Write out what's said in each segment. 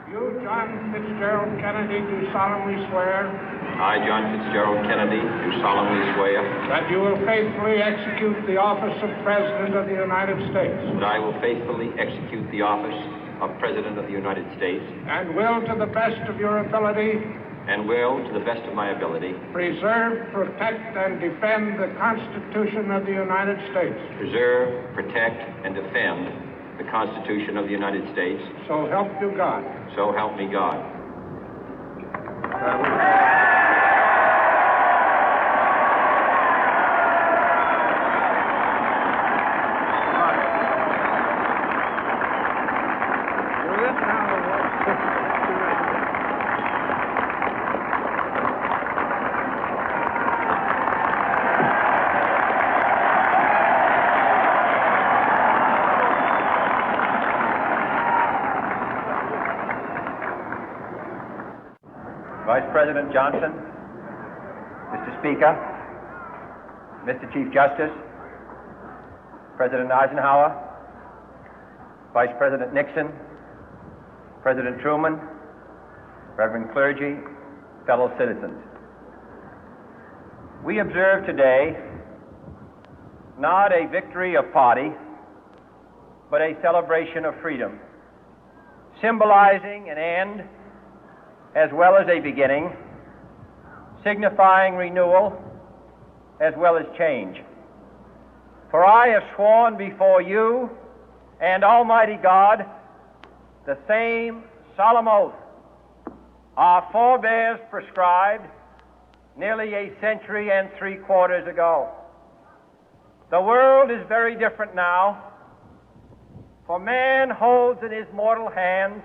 You, John Fitzgerald Kennedy, do solemnly swear. I, John Fitzgerald Kennedy, do solemnly swear. That you will faithfully execute the office of President of the United States. That I will faithfully execute the office of President of the United States. And will, to the best of your ability. And will, to the best of my ability. Preserve, protect, and defend the Constitution of the United States. Preserve, protect, and defend the Constitution of the United States. So help you God. So help me God. Vice President Johnson, Mr. Speaker, Mr. Chief Justice, President Eisenhower, Vice President Nixon, President Truman, Reverend clergy, fellow citizens. We observe today not a victory of party, but a celebration of freedom, symbolizing an end as well as a beginning, signifying renewal as well as change. For I have sworn before you and Almighty God the same solemn oath our forebears prescribed nearly a century and 3/4 ago. The world is very different now, for man holds in his mortal hands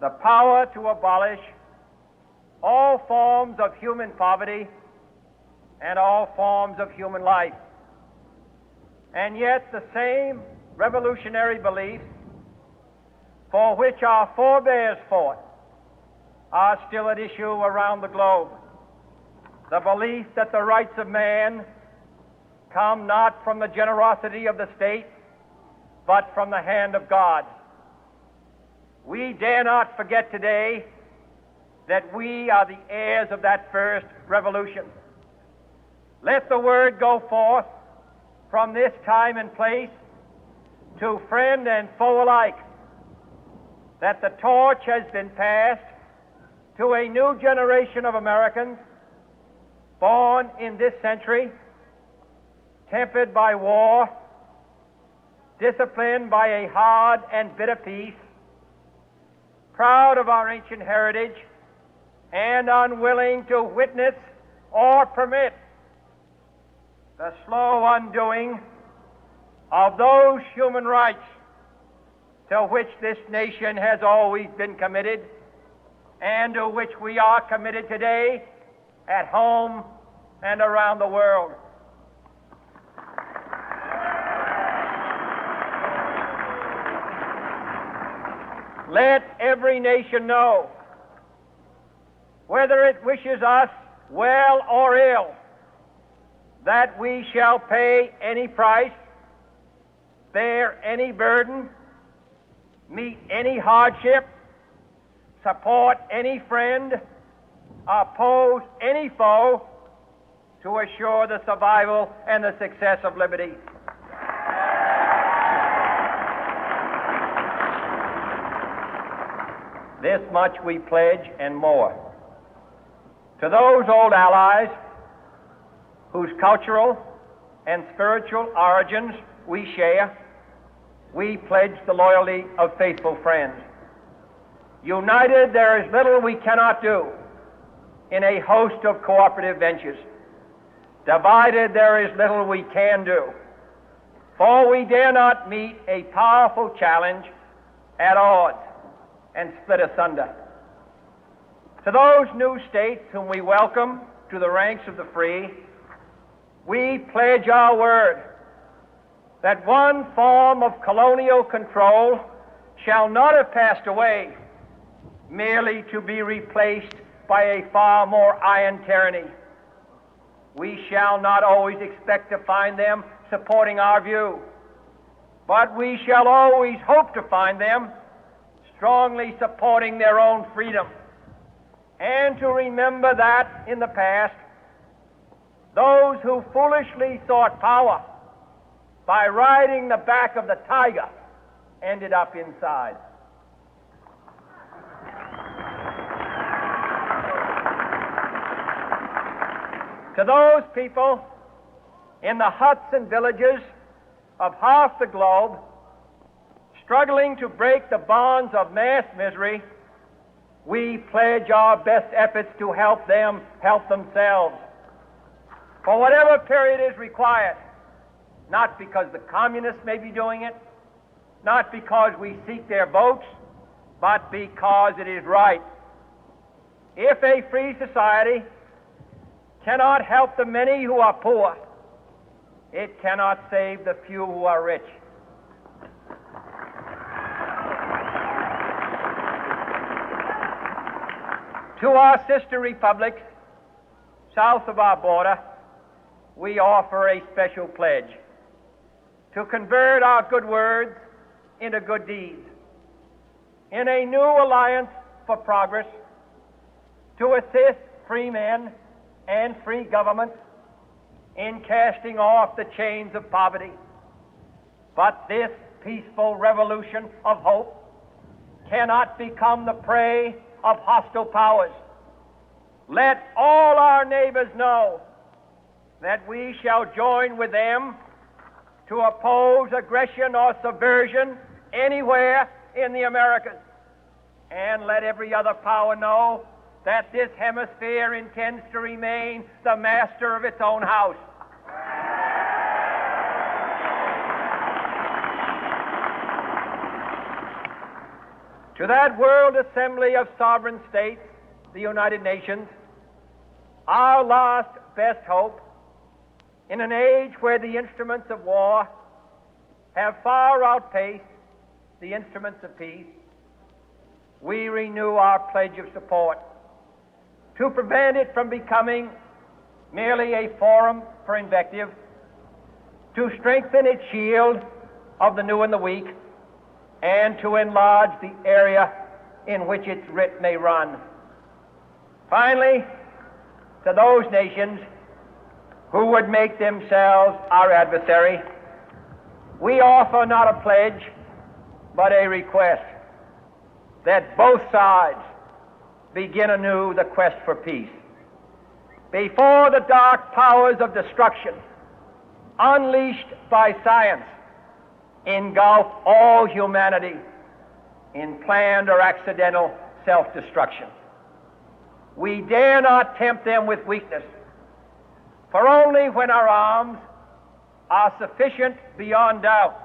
the power to abolish all forms of human poverty and all forms of human life. And yet the same revolutionary beliefs for which our forebears fought are still at issue around the globe. The belief that the rights of man come not from the generosity of the state, but from the hand of God. We dare not forget today that we are the heirs of that first revolution. Let the word go forth from this time and place to friend and foe alike that the torch has been passed to a new generation of Americans born in this century, tempered by war, disciplined by a hard and bitter peace, proud of our ancient heritage, and unwilling to witness or permit the slow undoing of those human rights to which this nation has always been committed and to which we are committed today at home and around the world. Let every nation know, whether it wishes us well or ill, that we shall pay any price, bear any burden, meet any hardship, support any friend, oppose any foe to assure the survival and the success of liberty. This much we pledge and more. To those old allies whose cultural and spiritual origins we share, we pledge the loyalty of faithful friends. United, there is little we cannot do in a host of cooperative ventures. Divided, there is little we can do, for we dare not meet a powerful challenge at odds and split asunder. To those new states whom we welcome to the ranks of the free, we pledge our word that one form of colonial control shall not have passed away, merely to be replaced by a far more iron tyranny. We shall not always expect to find them supporting our view, but we shall always hope to find them strongly supporting their own freedom, and to remember that in the past, those who foolishly sought power by riding the back of the tiger ended up inside. To those people in the huts and villages of half the globe struggling to break the bonds of mass misery, we pledge our best efforts to help them help themselves for whatever period is required, not because the communists may be doing it, not because we seek their votes, but because it is right. If a free society cannot help the many who are poor, it cannot save the few who are rich. To our sister republics south of our border, we offer a special pledge to convert our good words into good deeds, in a new alliance for progress, to assist free men and free governments in casting off the chains of poverty. But this peaceful revolution of hope cannot become the prey of hostile powers. Let all our neighbors know that we shall join with them to oppose aggression or subversion anywhere in the Americas. And let every other power know that this hemisphere intends to remain the master of its own house. To that World Assembly of Sovereign States, the United Nations, our last best hope, in an age where the instruments of war have far outpaced the instruments of peace, we renew our pledge of support to prevent it from becoming merely a forum for invective, to strengthen its shield of the new and the weak, and to enlarge the area in which its writ may run. Finally, to those nations who would make themselves our adversary, we offer not a pledge, but a request that both sides begin anew the quest for peace. Before the dark powers of destruction, unleashed by science, engulf all humanity in planned or accidental self-destruction, we dare not tempt them with weakness, for only when our arms are sufficient beyond doubt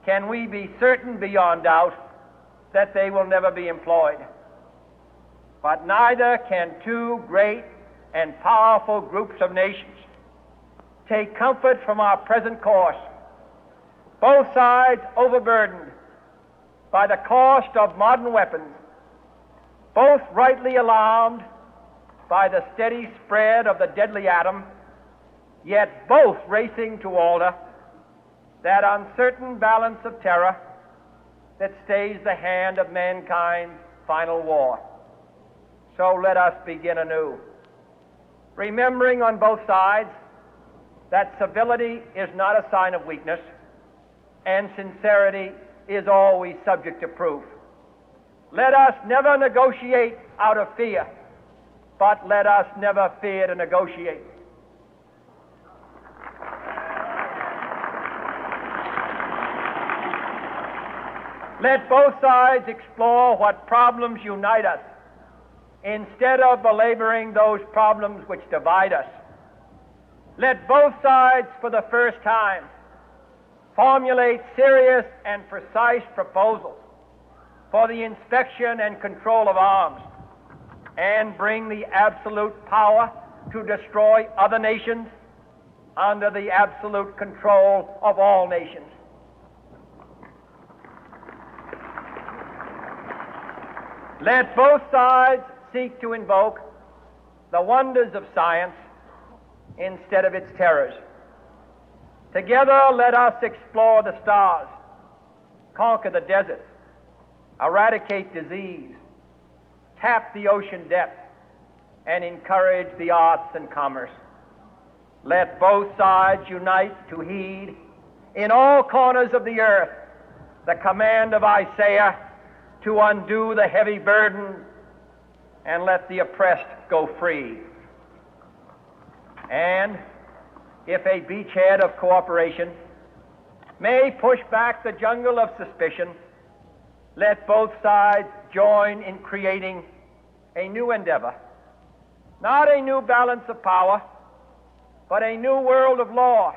can we be certain beyond doubt that they will never be employed. But neither can two great and powerful groups of nations take comfort from our present course, both sides overburdened by the cost of modern weapons, both rightly alarmed by the steady spread of the deadly atom, yet both racing to alter that uncertain balance of terror that stays the hand of mankind's final war. So let us begin anew, remembering on both sides that civility is not a sign of weakness, and sincerity is always subject to proof. Let us never negotiate out of fear, but let us never fear to negotiate. Let both sides explore what problems unite us, instead of belaboring those problems which divide us. Let both sides, for the first time, formulate serious and precise proposals for the inspection and control of arms, and bring the absolute power to destroy other nations under the absolute control of all nations. Let both sides seek to invoke the wonders of science instead of its terrors. Together let us explore the stars, conquer the deserts, eradicate disease, tap the ocean depth, and encourage the arts and commerce. Let both sides unite to heed in all corners of the earth the command of Isaiah to undo the heavy burden and let the oppressed go free. And if a beachhead of cooperation may push back the jungle of suspicion, let both sides join in creating a new endeavor, not a new balance of power, but a new world of law,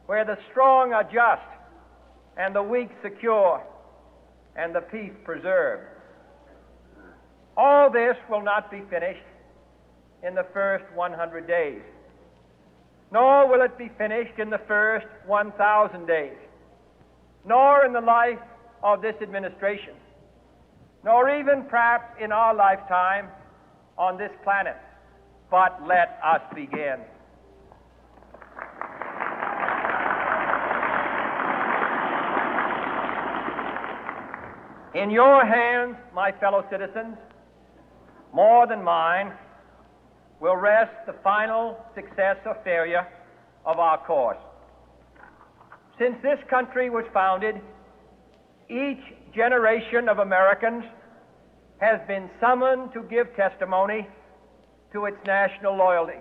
where the strong are just and the weak secure and the peace preserved. All this will not be finished in the first 100 days, nor will it be finished in the first 1,000 days, nor in the life of this administration, nor even perhaps in our lifetime on this planet. But let us begin. In your hands, my fellow citizens, more than mine, will rest the final success or failure of our course. Since this country was founded, each generation of Americans has been summoned to give testimony to its national loyalty.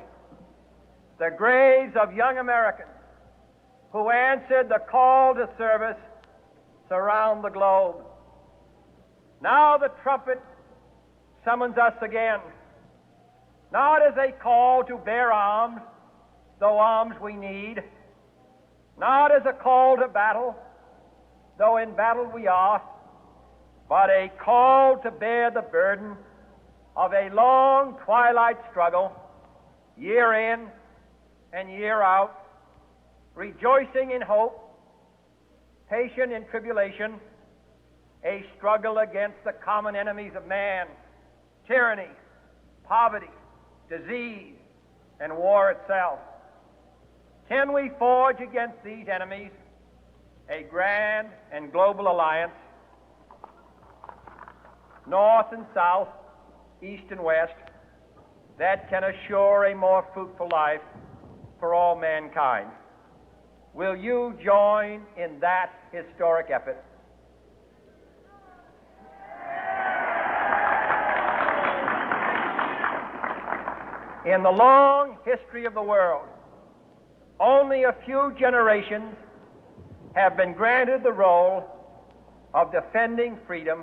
The graves of young Americans who answered the call to service surround the globe. Now the trumpet summons us again, not as a call to bear arms, though arms we need, not as a call to battle, though in battle we are, but a call to bear the burden of a long twilight struggle, year in and year out, rejoicing in hope, patient in tribulation, a struggle against the common enemies of man, tyranny, poverty, disease, and war itself. Can we forge against these enemies a grand and global alliance, north and south, east and west, that can assure a more fruitful life for all mankind? Will you join in that historic effort? In the long history of the world, only a few generations have been granted the role of defending freedom